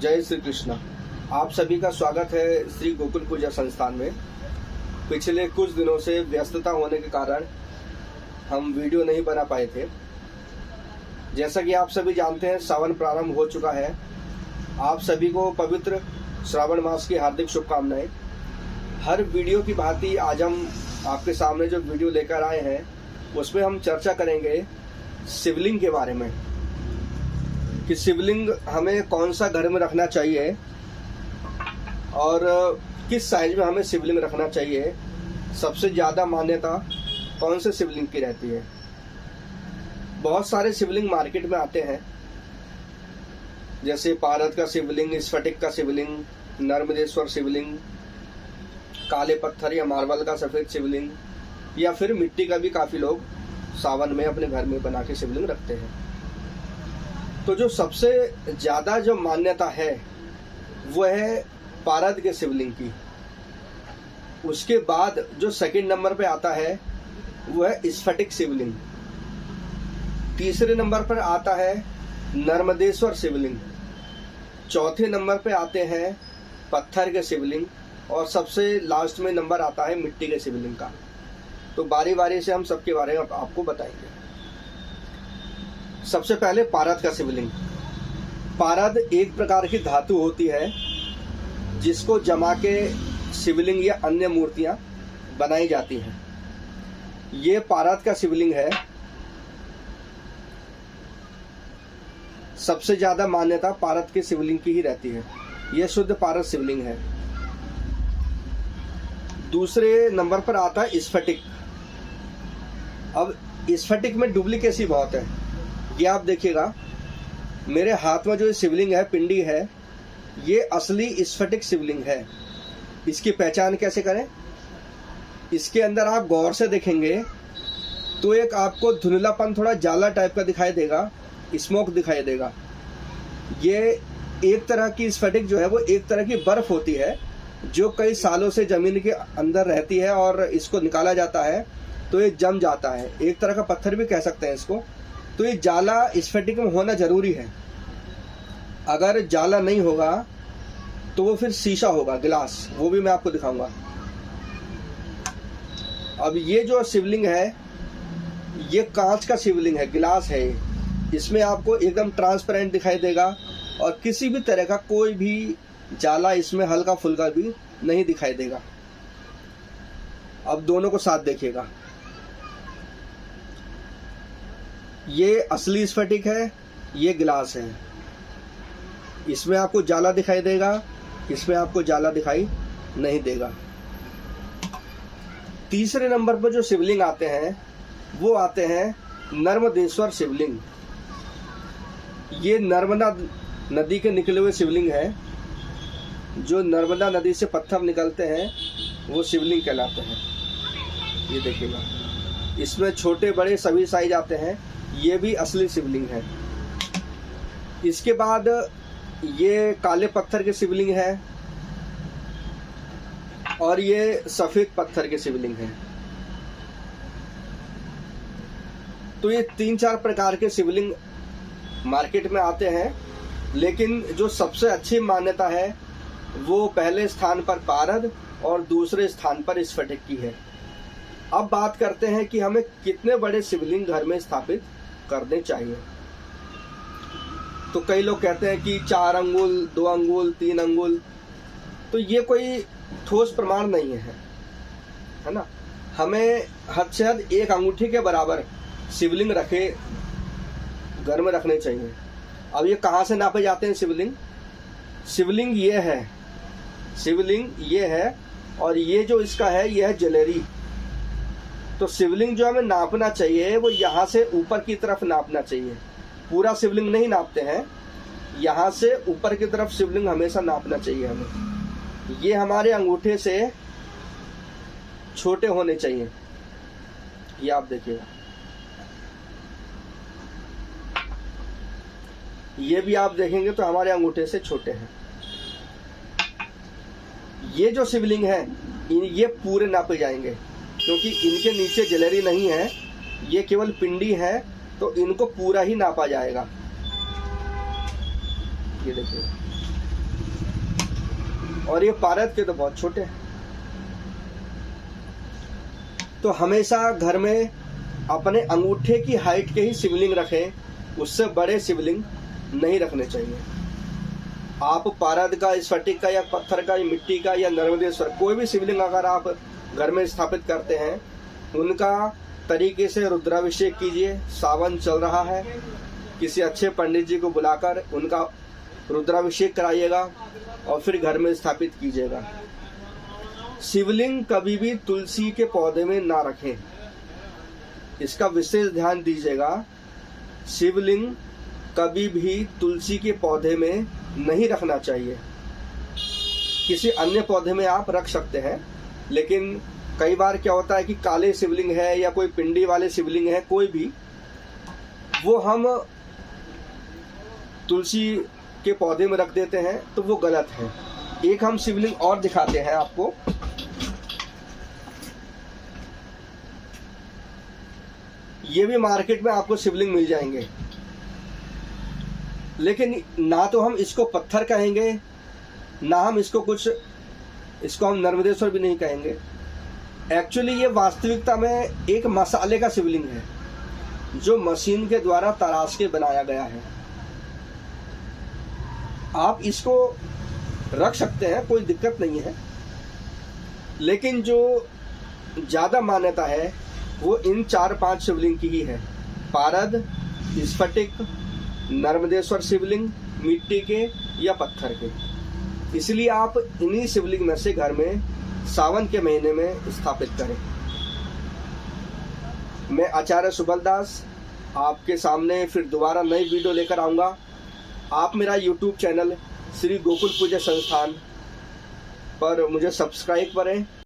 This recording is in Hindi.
जय श्री कृष्ण। आप सभी का स्वागत है श्री गोकुल पूजा संस्थान में। पिछले कुछ दिनों से व्यस्तता होने के कारण हम वीडियो नहीं बना पाए थे। जैसा कि आप सभी जानते हैं, सावन प्रारंभ हो चुका है। आप सभी को पवित्र श्रावण मास की हार्दिक शुभकामनाएं। हर वीडियो की भांति आज हम आपके सामने जो वीडियो लेकर आए हैं उसमें हम चर्चा करेंगे शिवलिंग के बारे में कि शिवलिंग हमें कौन सा घर में रखना चाहिए और किस साइज में हमें शिवलिंग रखना चाहिए। सबसे ज़्यादा मान्यता कौन से शिवलिंग की रहती है। बहुत सारे शिवलिंग मार्केट में आते हैं, जैसे पारद का शिवलिंग, स्फटिक का शिवलिंग, नर्मदेश्वर शिवलिंग, काले पत्थर या मार्बल का सफ़ेद शिवलिंग, या फिर मिट्टी का भी काफ़ी लोग सावन में अपने घर में बना के शिवलिंग रखते हैं। तो जो सबसे ज़्यादा जो मान्यता है वो है पारद के शिवलिंग की। उसके बाद जो सेकंड नंबर पे आता है वो है स्फटिक शिवलिंग। तीसरे नंबर पर आता है नर्मदेश्वर शिवलिंग। चौथे नंबर पे आते हैं पत्थर के शिवलिंग और सबसे लास्ट में नंबर आता है मिट्टी के शिवलिंग का। तो बारी बारी से हम सबके बारे में आपको बताएंगे। सबसे पहले पारद का शिवलिंग। पारद एक प्रकार की धातु होती है जिसको जमा के शिवलिंग या अन्य मूर्तियां बनाई जाती हैं। ये पारद का शिवलिंग है। सबसे ज्यादा मान्यता पारद के शिवलिंग की ही रहती है। यह शुद्ध पारद शिवलिंग है। दूसरे नंबर पर आता है स्फटिक। अब स्फटिक में डुप्लीकेसी बहुत है। ये आप देखिएगा, मेरे हाथ में जो शिवलिंग है, पिंडी है, ये असली स्फटिक शिवलिंग है। इसकी पहचान कैसे करें? इसके अंदर आप गौर से देखेंगे तो एक आपको धुंधलापन, थोड़ा जाला टाइप का दिखाई देगा, स्मोक दिखाई देगा। ये एक तरह की स्फटिक जो है वो एक तरह की बर्फ होती है जो कई सालों से जमीन के अंदर रहती है और इसको निकाला जाता है तो ये जम जाता है। एक तरह का पत्थर भी कह सकते हैं इसको। तो ये जाला स्फटिक में होना जरूरी है। अगर जाला नहीं होगा तो वो फिर शीशा होगा, गिलास, वो भी मैं आपको दिखाऊंगा। अब ये जो शिवलिंग है ये कांच का शिवलिंग है, गिलास है। इसमें आपको एकदम ट्रांसपेरेंट दिखाई देगा और किसी भी तरह का कोई भी जाला इसमें हल्का फुल्का भी नहीं दिखाई देगा। अब दोनों को साथ देखिएगा। ये असली स्फटिक है, ये गिलास है। इसमें आपको जाला दिखाई देगा, इसमें आपको जाला दिखाई नहीं देगा। तीसरे नंबर पर जो शिवलिंग आते हैं वो आते हैं नर्मदेश्वर शिवलिंग। ये नर्मदा नदी के निकले हुए शिवलिंग है। जो नर्मदा नदी से पत्थर निकलते हैं वो शिवलिंग कहलाते हैं। ये देखिएगा, इसमें छोटे बड़े सभी साइज आते हैं। ये भी असली शिवलिंग है। इसके बाद ये काले पत्थर के शिवलिंग है और ये सफेद पत्थर के शिवलिंग है। तो ये 3-4 प्रकार के शिवलिंग मार्केट में आते हैं, लेकिन जो सबसे अच्छी मान्यता है वो पहले स्थान पर पारद और दूसरे स्थान पर स्फटिक की है। अब बात करते हैं कि हमें कितने बड़े शिवलिंग घर में स्थापित करने चाहिए। तो कई लोग कहते हैं कि 4 अंगुल, 2 अंगुल, 3 अंगुल। तो ये कोई ठोस प्रमाण नहीं है ना। हमें हद से हद 1 अंगूठी के बराबर शिवलिंग रखे घर में रखने चाहिए। अब ये कहाँ से नापे जाते हैं शिवलिंग? शिवलिंग ये है, शिवलिंग ये है और ये जो इसका है ये है जलेरी। तो शिवलिंग जो हमें नापना चाहिए वो यहाँ से ऊपर की तरफ नापना चाहिए। पूरा शिवलिंग नहीं नापते हैं, यहाँ से ऊपर की तरफ शिवलिंग हमेशा नापना चाहिए हमें। ये हमारे अंगूठे से छोटे होने चाहिए। ये आप देखिएगा, ये भी आप देखेंगे तो हमारे अंगूठे से छोटे हैं। ये जो शिवलिंग है ये पूरे नापे जाएंगे क्योंकि इनके नीचे जलेरी नहीं है, ये केवल पिंडी है, तो इनको पूरा ही नापा जाएगा। ये देखिए, और ये पारद के तो बहुत छोटे हैं। तो हमेशा घर में अपने अंगूठे की हाइट के ही शिवलिंग रखें, उससे बड़े शिवलिंग नहीं रखने चाहिए। आप पारद का, स्फटिक का या पत्थर का या मिट्टी का या नर्मदेश्वर कोई भी शिवलिंग अगर आप घर में स्थापित करते हैं, उनका तरीके से रुद्राभिषेक कीजिए। सावन चल रहा है, किसी अच्छे पंडित जी को बुलाकर उनका रुद्राभिषेक कराइएगा और फिर घर में स्थापित कीजिएगा। शिवलिंग कभी भी तुलसी के पौधे में ना रखें, इसका विशेष ध्यान दीजिएगा। शिवलिंग कभी भी तुलसी के पौधे में नहीं रखना चाहिए। किसी अन्य पौधे में आप रख सकते हैं, लेकिन कई बार क्या होता है कि काले शिवलिंग है या कोई पिंडी वाले शिवलिंग है, कोई भी, वो हम तुलसी के पौधे में रख देते हैं, तो वो गलत है। एक हम शिवलिंग और दिखाते हैं आपको। ये भी मार्केट में आपको शिवलिंग मिल जाएंगे, लेकिन ना तो हम इसको पत्थर कहेंगे, ना हम इसको हम नर्मदेश्वर भी नहीं कहेंगे। एक्चुअली ये वास्तविकता में एक मसाले का शिवलिंग है, जो मशीन के द्वारा तराश के बनाया गया है। आप इसको रख सकते हैं, कोई दिक्कत नहीं है, लेकिन जो ज्यादा मान्यता है वो इन 4-5 शिवलिंग की ही है। पारद, स्फटिक, नर्मदेश्वर शिवलिंग, मिट्टी के या पत्थर के। इसलिए आप इन्हीं शिवलिंग में से घर में सावन के महीने में स्थापित करें। मैं आचार्य सुबल दास आपके सामने फिर दोबारा नई वीडियो लेकर आऊँगा। आप मेरा YouTube चैनल श्री गोकुल पूजा संस्थान पर मुझे सब्सक्राइब करें।